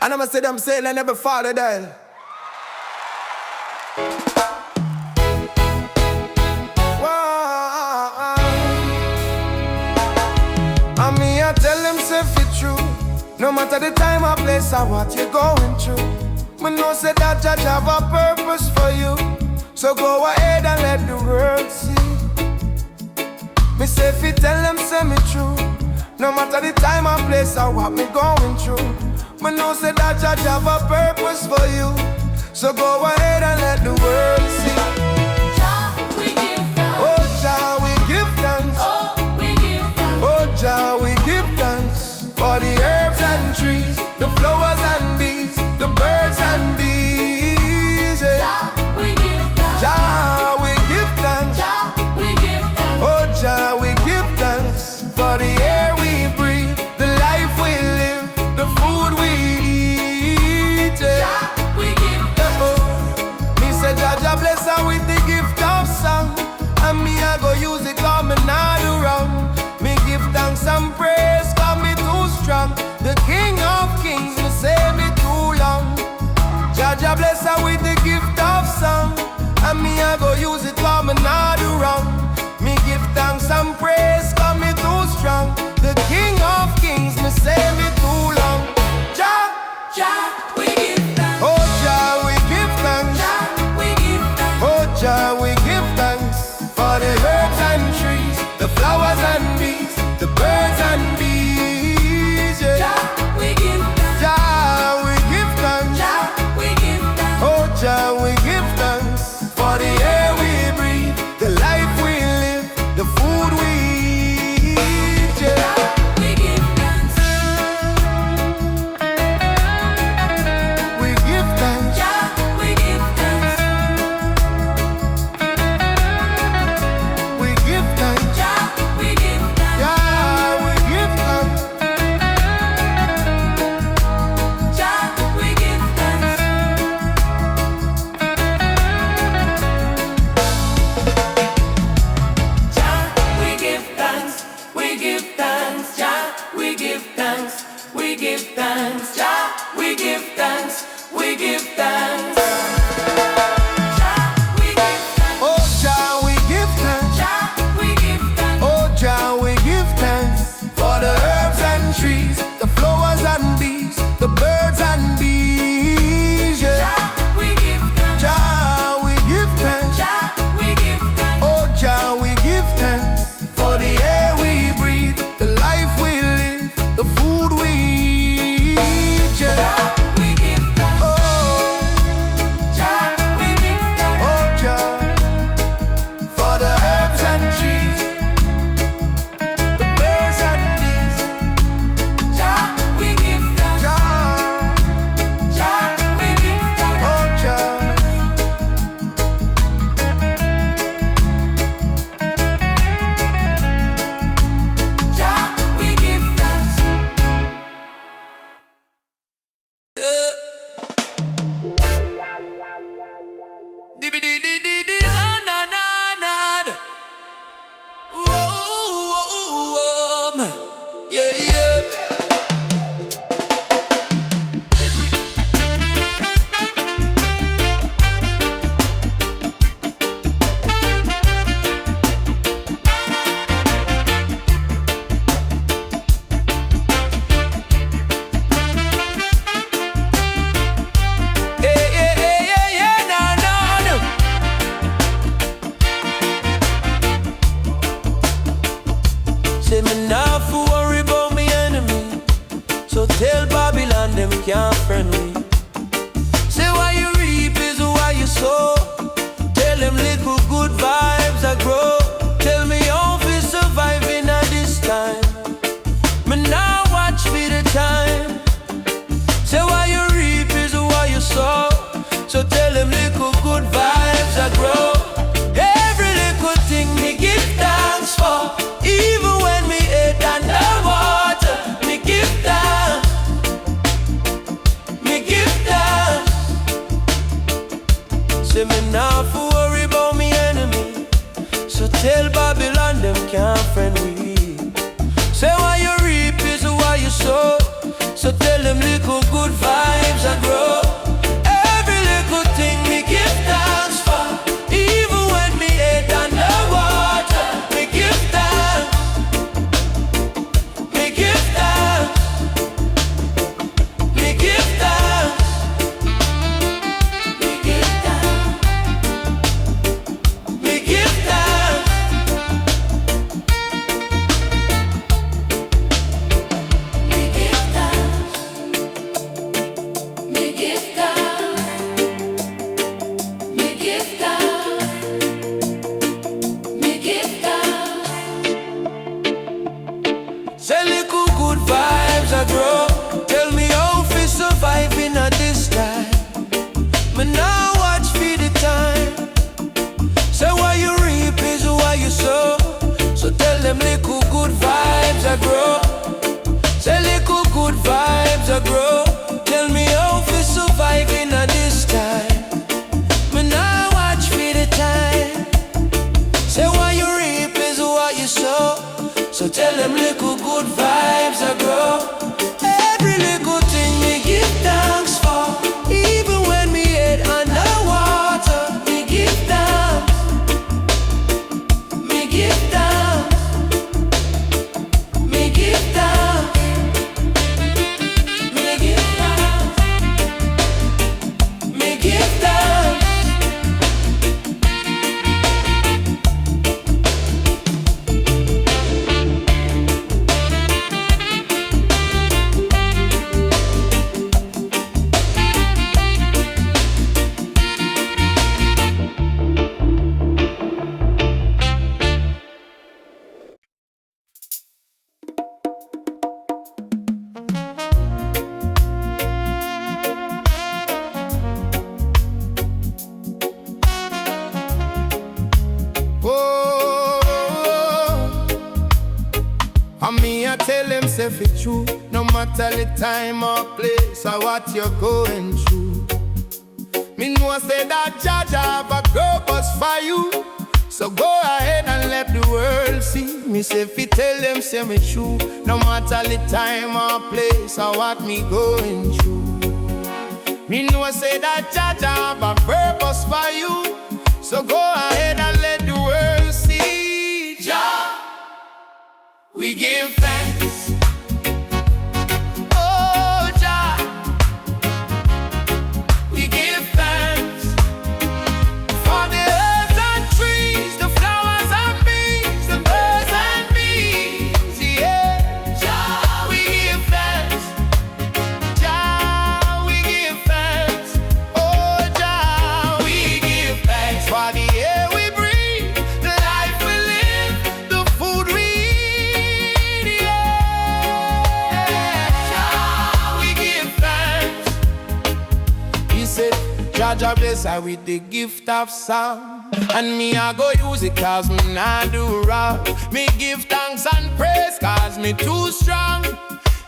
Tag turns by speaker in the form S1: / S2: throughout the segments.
S1: And I'ma say them say they never follow them. And me I tell them say fit true. No matter the time or place or what you're going through, me know say that Jah have a purpose for you. So go ahead and let the world see. Me say fit tell them say me true. No matter the time or place or what me going through, me know say that Jah have a purpose for you. So go ahead and let the world see.
S2: Jah, we give thanks.
S1: Oh Jah, we give thanks.
S2: Oh, we give thanks.
S1: Oh Jah, we give thanks for the herbs and trees, the flowers and bees, the birds and bees. Yeah.
S2: Jah, we give thanks.
S1: Jah, we give thanks.
S2: Jah, we give thanks.
S1: Oh Jah, we give thanks for the air we breathe, the life we live, the food we eat. Yeah.
S2: Jah, we give thanks.
S1: Me say Jah Jah bless her with the gift of song, and me I go use it 'cause me nah do wrong. Me give thanks and praise 'cause me too strong. The King of Kings, me say me too long. Jah Jah bless her with the gift of song, and me I go use it 'cause me nah do wrong. Me give thanks and praise 'cause me too strong. The King of Kings, me say me too long. Jah,
S2: Jah, we give thanks.
S1: oh Jah, we give thanks.
S2: Jah, we give thanks.
S1: Oh Jah, we give thanks for the herbs and trees, the flowers and bees, the birds and bees. Yeah.
S2: Jah, we give thanks.
S1: Jah, we give thanks.
S2: Jah, we give thanks.
S1: Oh Jah, we give thanks for the air we breathe, the life we live, the food we eat. Yeah.
S2: Jah, we give thanks.
S1: We give thanks.
S2: Jah, we give thanks.
S1: We give thanks.
S2: Jah, we give thanks.
S1: Yeah, we give thanks.
S2: Jah, we give thanks. Jah, we give thanks. We give thanks. Jah, we give thanks. We give thanks. Jah, we give thanks. We give thanks. Jah, we give thanks.
S1: Oh Jah, we give thanks.
S2: Jah, we give thanks.
S1: Oh Jah, we give thanks for the herbs and trees, the flowers and bees, the birds and bees. Yeah.
S2: Jah, we give thanks.
S1: Jah, we give thanks.
S2: Jah, we give thanks.
S1: Oh Jah, we give thanks for the air we breathe, the life we live, the food we eat. Yeah.
S2: Jah, we give thanks.
S1: Oh,
S2: Jah, we give thanks.
S1: oh Jah, for the herbs and trees, the birds and bees.
S2: Jah, we give thanks.
S1: Jah,
S2: Jah, we give thanks.
S1: oh Jah.
S2: Jah, we give thanks.
S1: Yeah, yeah. Yeah, yeah, yeah, yeah, yeah, no, no, no. say it true. No matter the time or place or what you're going through. Me know say that Jah have a purpose for you. So go ahead and let the world see. Me say fi tell them say me true. No matter the time or place or what me going through. Me know say that Jah have a purpose for you. So go ahead and let the world see. Jah, we give thanks. Oh Jah, we give thanks for the earth and trees, the flowers and bees, the birds and bees. Yeah, Jah, we give thanks. Jah, we give thanks. Oh Jah, we give thanks for the air we breathe, the life we live, the food we eat. Yeah, Jah, we give thanks. He said, Jah bless I with the gift of song. And me I go use it cause me not do wrong. Me give thanks and praise cause me too strong.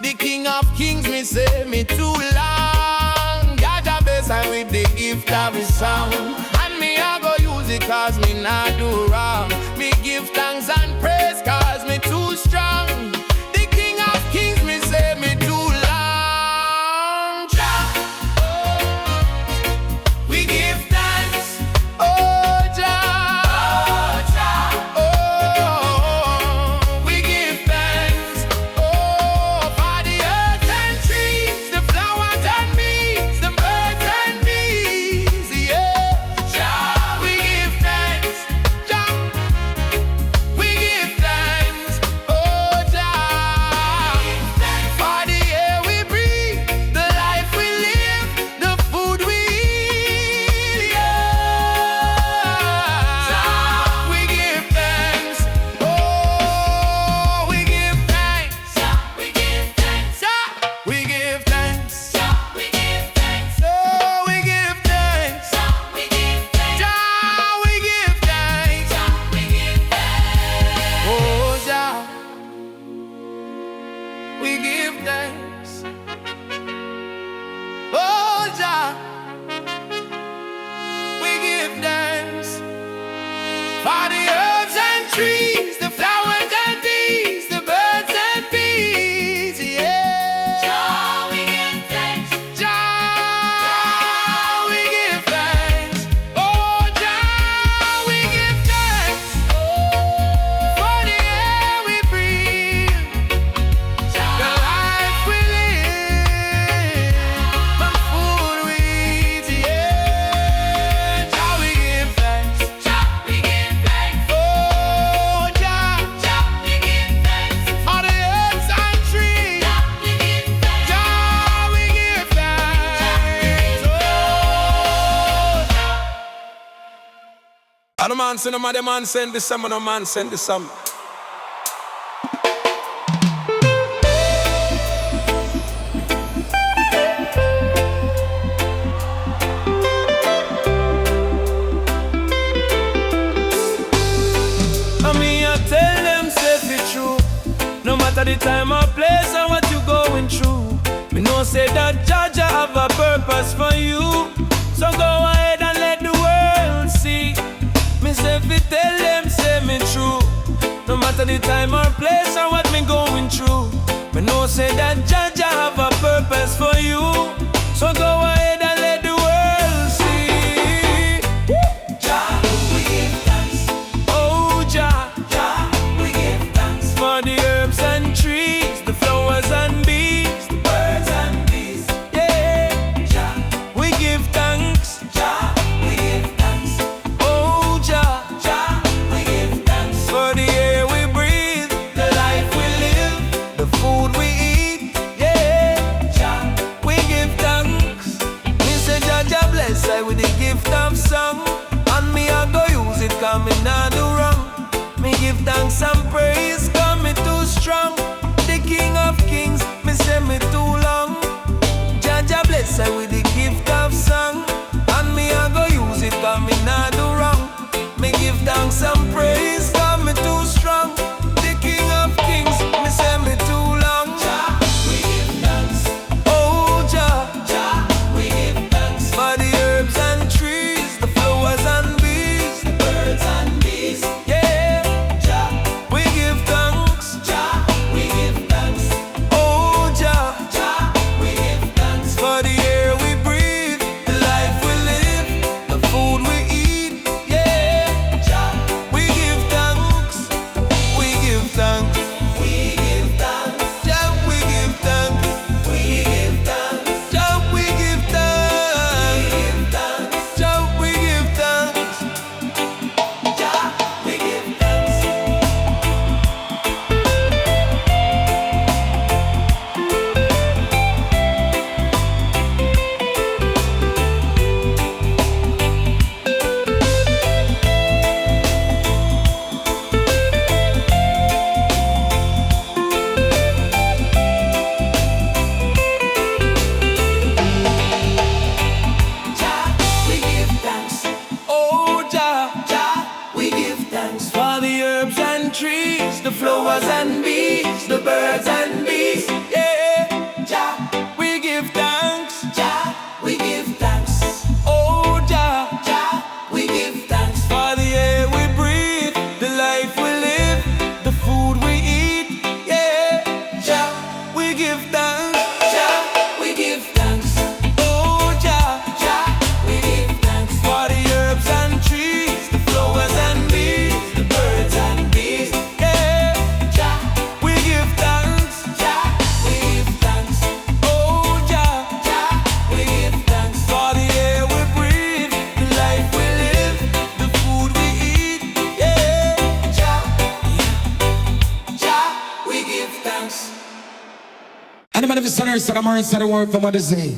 S1: The King of Kings me say me too long. Jah bless I with the gift of his song. And me I go use it cause me not do wrong. Me give thanks and praise cause me too strong. The King of Kings me say me too long. Jah, we give thanks. Oh Jah, oh, we give thanks. Oh, for the earth and trees, the flowers and bees, the birds and bees. Yeah, Jah, we give thanks. Jah, we give thanks. Oh Jah, for the air we breathe, the life we live, the food we eat. Yeah, Jah, we give thanks. Oh, we give thanks. Jah, we give thanks. Jah, we give thanks. Jah, we give thanks. Oh, we give thanks. Jah, we give thanks. Jah, we give thanks. Jah, we give thanks. Oh Jah, we give thanks. Oh Jah, we give thanks for the herbs and trees, the flowers and bees, the birds and bees. Yeah, Jah, we give thanks. Jah, we give thanks. Oh Jah, we give thanks for the air we breathe, the life we live, the food we eat. Yeah, Jah, we give thanks. Jah, we give thanks. Oh Jah, we give thanks for the herbs and trees. Jah, we give thanks. Jah, we give thanks.
S3: And the man send the man send this summer, no man send this summer.
S4: I mean, I tell them, say it true. No matter the time or place or what you going through. Me know say that Jah have a purpose for you. So go ahead and let the world see. Me say fi tell them, say me true. No matter the time or place or what me going through. Me know say that Jah have a purpose for you. So go ahead and let the world see. Jah, we give thanks. Oh Jah, we give thanks for the herbs and trees, the flowers and bees, the birds and bees. Yeah, Jah, we give thanks. Jah, we give thanks. Oh Jah, we give thanks for the air we breathe, the life we live, the food we eat. Yeah, Jah, we give thanks. Me say Jah bless I with the gift of song. And me I go use it cause me nah do wrong. Me give thanks and praise cause me too strong. The King of Kings, me say me too long. Jah bless I with the gift of song. And me I go use it cause me nah do wrong. Me give thanks and praise cause me too strong. The King of Kings, me say me too long.
S1: mercy, the mercy, the word from what they say.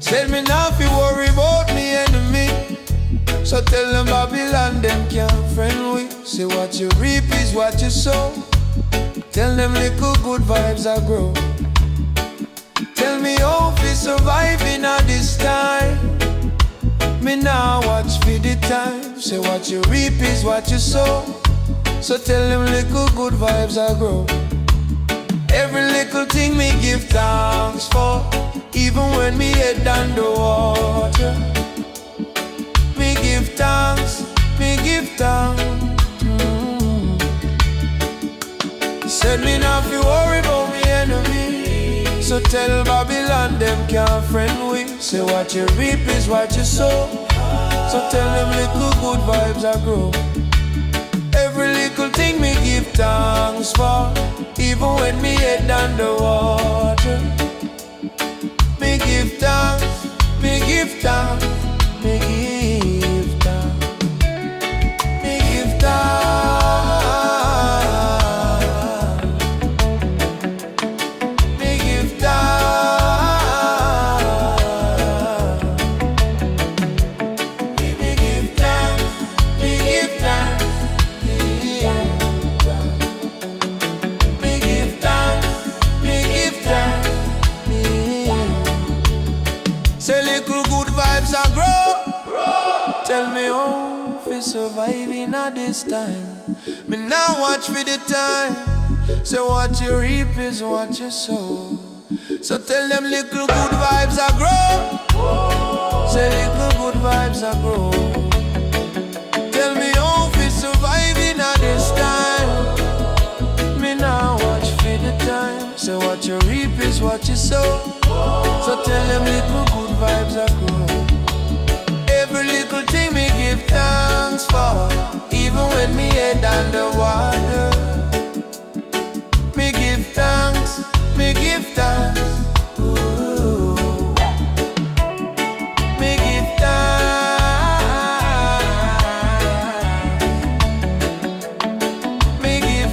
S5: Tell me now if you worry about me enemy. So tell them Babylon them can't friend with. Say what you reap is what you sow. Tell them little good vibes I grow. Tell me how we surviving at this time. Me now watch for the time. Say what you reap is what you sow. So tell them little good vibes I grow. Every little thing me give thanks for. Even when me head underwater, me give thanks, me give thanks. Said me not fi worry about me enemy. So tell Babylon them can't friend with. Say what you reap is what you sow. So tell them little good vibes I grow. Every little thing me give thanks for. Even when me head underwater, me give thanks, me give thanks, me give thanks, me give thanks, me give thanks, me give thanks, me give thanks, me give thanks, me give thanks. Say little good vibes I grow. Tell me how fi surviving at this time. Me now watch for the time. Say what you reap is what you sow. So tell them little good vibes I grow. Say little good vibes I grow. Tell me how fi surviving at this time. Me now watch for the time. Say what you reap is what you sow. So tell them little good vibes I grow. Every little thing me give thanks for. Even when me head underwater, me give thanks, me give thanks. Ooh. Me give thanks, me give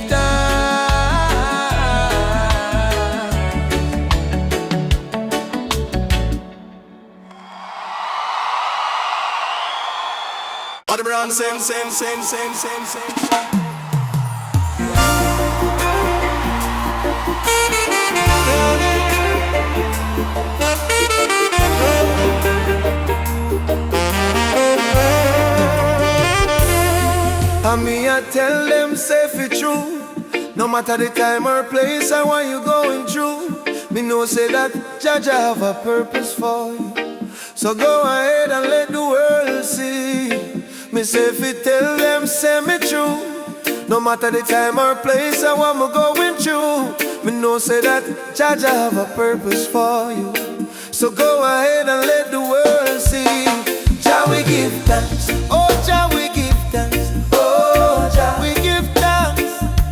S3: All the brand same.
S5: And me I tell them safe it true. No matter the time or place or what you going through, me know say that Jaja have a purpose for you. So go ahead and let the world see. Me say if you tell them say me true. No matter the time or place or what I'm going through, me know say that Jaja have a purpose for you. So go ahead and let the world see. Jah we give thanks, oh Jah we give thanks, oh Jah we give thanks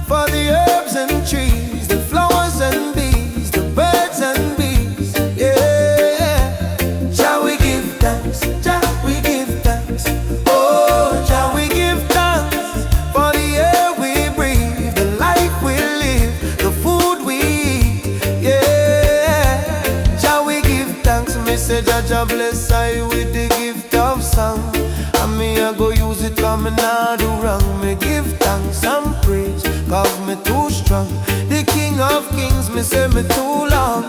S5: for the herbs and trees, the flowers and bees, the birds and bees, yeah. Jah we give thanks, Jah we give thanks, oh Jah we give thanks for the air we breathe, the life we live, the food we eat, yeah. Jah we give thanks, me say Jah bless I with the gift of song. And me I go use it cause me not do wrong. Me give thanks and praise cause me too strong. The King of Kings, me say me too long.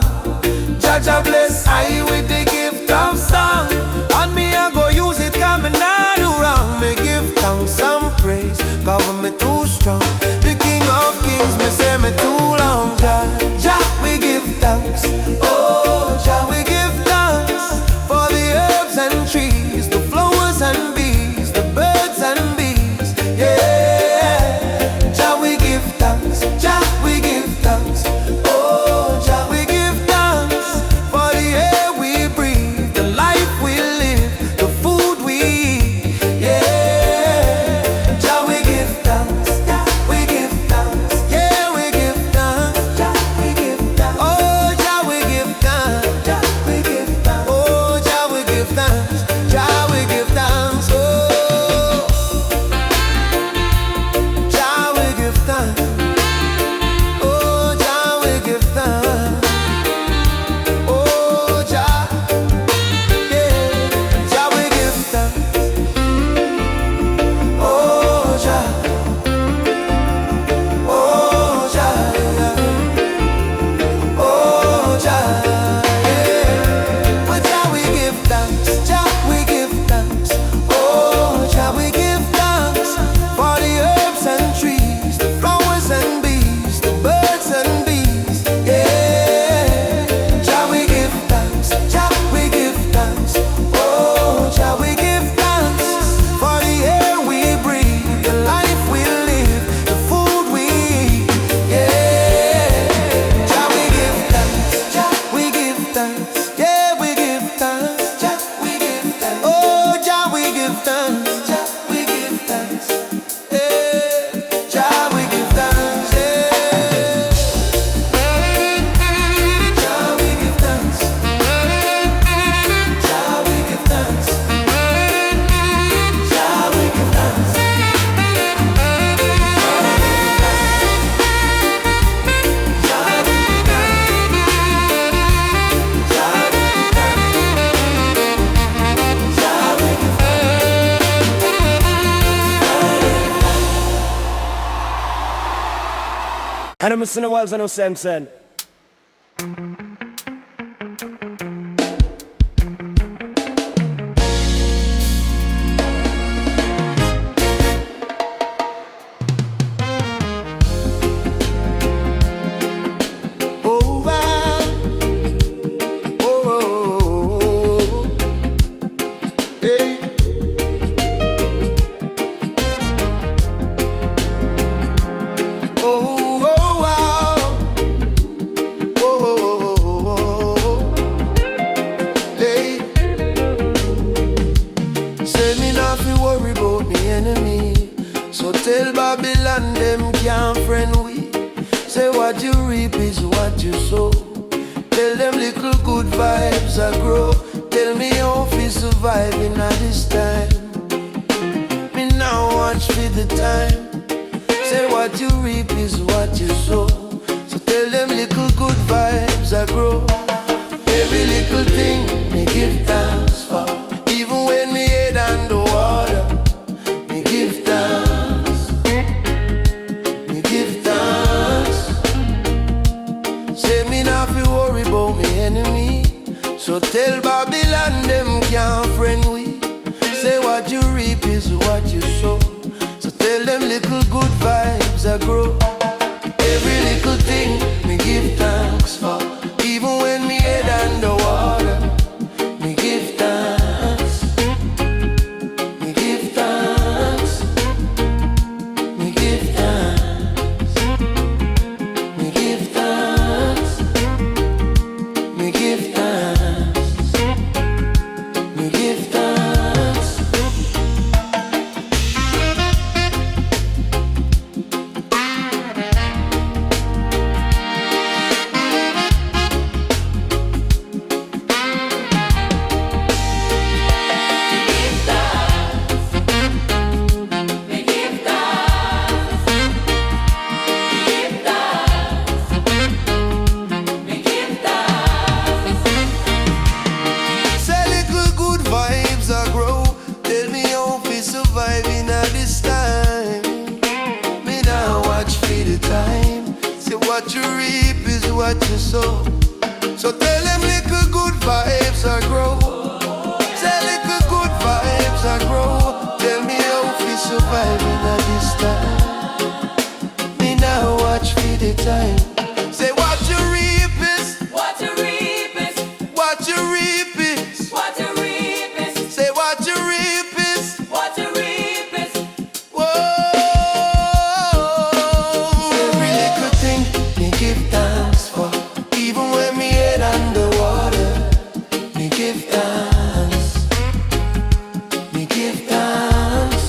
S5: Jah bless I with the gift of song. And me I go use it cause me not do wrong. Me give thanks and praise cause me too strong. The King of Kings, me say me too long. Jah we give thanks, oh Jah we give thanks for the herbs and trees, the flowers and bees, the birds and bees, yeah. Jah we give thanks, Jah we give thanks, oh Jah we give thanks for the air we breathe, the life thanks. Jah, we give thanks. Jah, we give thanks. Jah, we give thanks. Jah, we give thanks. Jah, we give thanks.
S4: And I'm missing the walls and no sense in.
S5: Oh, wow. Oh, hey. Oh, wow. Oh, hey. Say me not fi worry about me enemy. So tell Babylon them can't friend we. Say what you reap is what you sow. Tell them little good vibes I grow. Tell me how fi surviving at this time. Me now watch for the time. Say what you reap is what you sow. So tell them little good vibes I grow. Every little thing me give thanks for. Even when me head underwater, me give thanks. Me give thanks. Say me not fi worry about me enemy. So tell Babylon them can't friend we. Say what you reap is what you sow. So tell them little good vibes I grow. Every little thing me give thanks for. Even when me head underwater, me give thanks. Me give thanks. Me give thanks. Me give thanks. Me give thanks. Me give thanks. Say little good vibes I grow. Tell me how fi surviving at this time. Me now watch for the time. Say what you reap is what you sow. So tell them little good vibes I grow. Say little good vibes I grow. Tell me how fi surviving at this time. Me now watch for the time. Say what you reap is
S2: What you reap is
S5: what you reap is.
S2: what you reap is
S5: Say what you reap is.
S2: what you reap is.
S5: Whoa. Every little thing me give thanks for. Even when me head underwater, me give thanks. Me give thanks.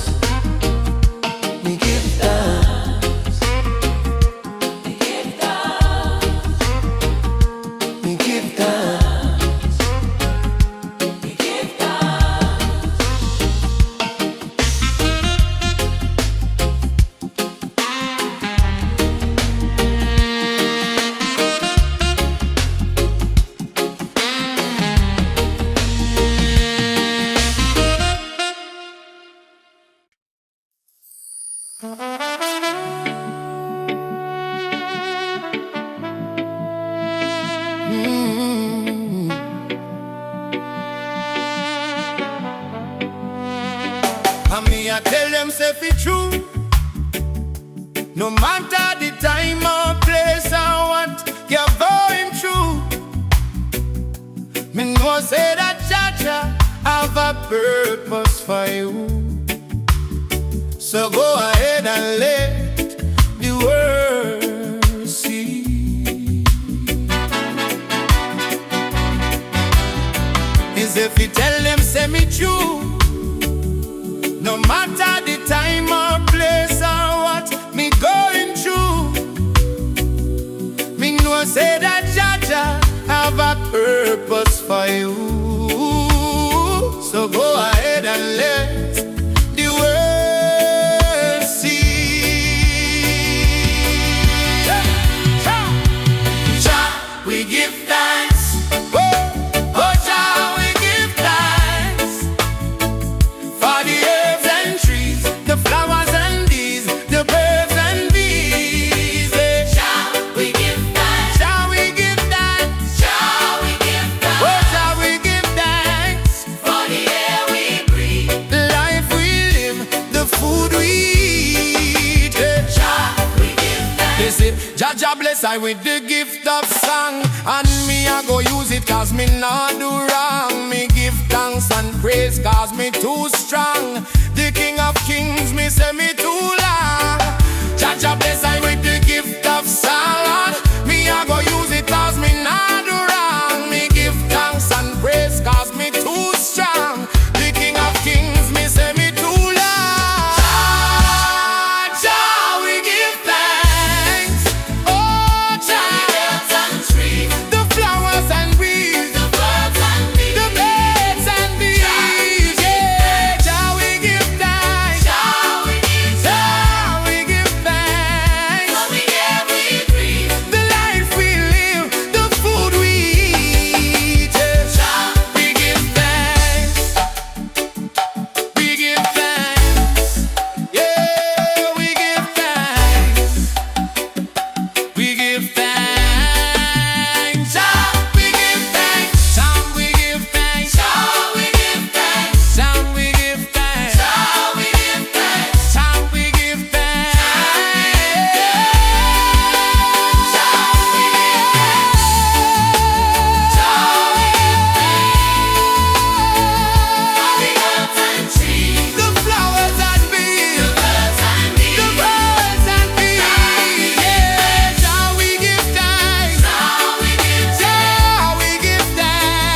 S5: Me give thanks.
S2: We give thanks.
S5: Me give thanks.
S2: We give thanks.
S1: And me I tell them say fi true. No matter the time or place or what you're going through, me know say that Jaja have a purpose for you. So go ahead and let the world see. Is if you tell them say me true. bless I with the gift of song. And me I go use it cause me not do wrong. Me give thanks and praise cause me too strong. The King of Kings me say me too long. Jah bless I with the gift of song. Me I go use it cause me not do wrong. Me give thanks and praise cause me too strong. The King of Kings me say me too long. Jah we give thanks. Oh Jah, the flowers and breeze, the birds and bees, the birds and bees. Yeah, Jah we give thanks. Jah we give thanks.
S2: For the air we breathe,
S1: The life we live, the food we eat. Yeah. We give thanks. We give thanks. Yeah, we give thanks. We give thanks. Jah, we give thanks. Jah, we give thanks.
S2: Jah we give thanks,
S1: Jah, we give thanks.
S2: Jah we give thanks,
S1: Jah, we give thanks. The flowers and bees, the birds and bees. Yeah, Jah we give thanks. Jah we give thanks.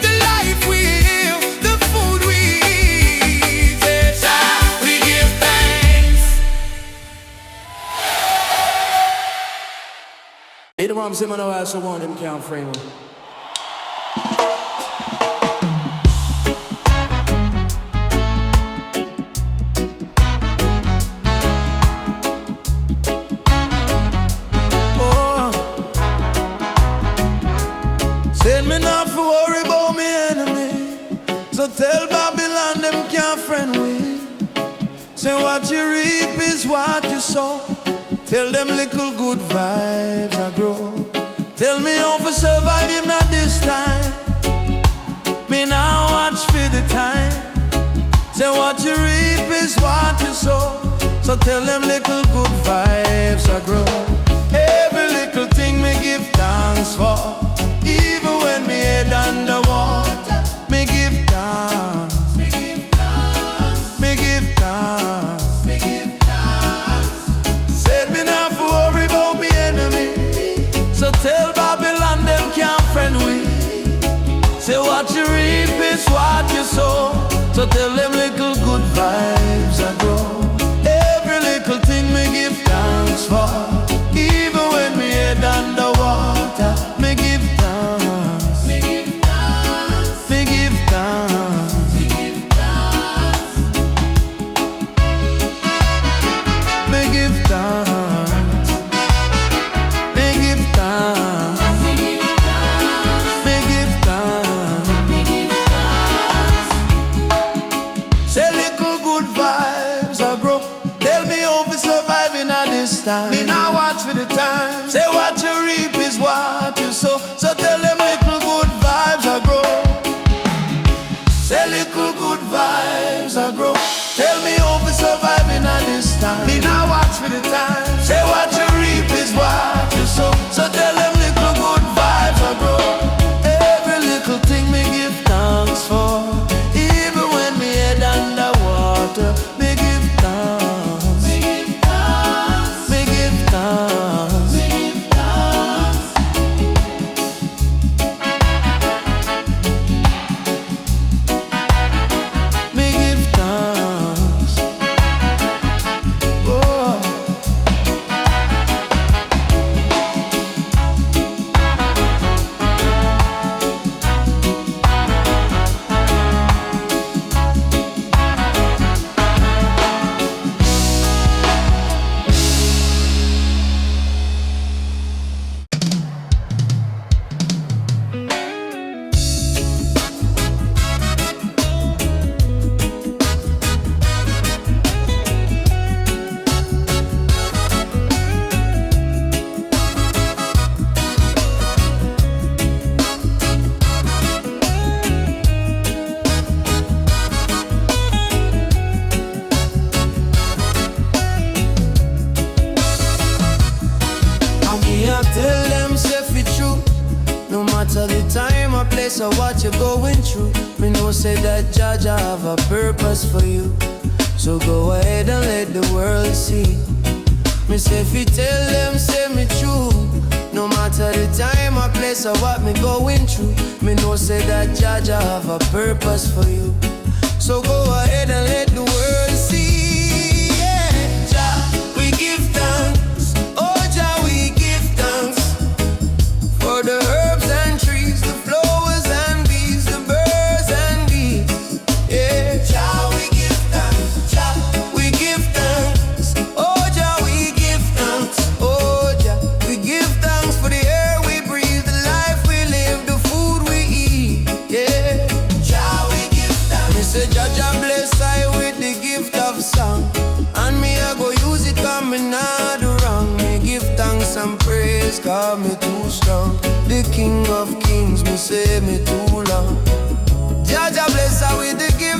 S1: The life we live, the food we eat. Yeah, Jah we give thanks.
S4: Hey, the mom say man no ask one them can't frame me.
S5: Oh, said me not to worry about me enemy. So tell Babylon them can't friend with. Say what you reap is what you sow. Tell them little good vibes I grow. Tell me how to survive him not this time. Me now watch for the time. Say what you reap is what you sow. So tell them little good vibes I grow. Every little thing me give thanks for. Even when me head underwater, me give thanks. Me give thanks. Me give thanks. Me give thanks. Said me not to worry about me enemy. So tell Babylon them can't friend with. Say what you reap is what you sow. So tell them little good vibes I grow. Every little thing me give thanks for. Even when me head underwater, me give thanks. Me give thanks.
S1: going through, me know say that Jaja have a purpose for you. So go ahead and let the world see. Me say if you tell them, say me true. No matter the time or place or what me going through, me know say that Jaja have a purpose for you. So go ahead and let the world see. Yeah, Jah, we give thanks. Oh Jah, we give thanks for the herbs and trees, the flowers and bees, the birds and bees. Yeah, Jah, we give thanks. Jah, we give thanks. Oh Jah, we give thanks. Oh Jah, we give thanks for the air we breathe, the life we live, the food we eat. Yeah, Jah, we give thanks. Me say Jah Jah bless I with the gift of song, and me I go use it 'cause me not do wrong. Me give thanks and praise 'cause me too strong. The King of Kings, me say me too long. Jah Jah bless I with the gift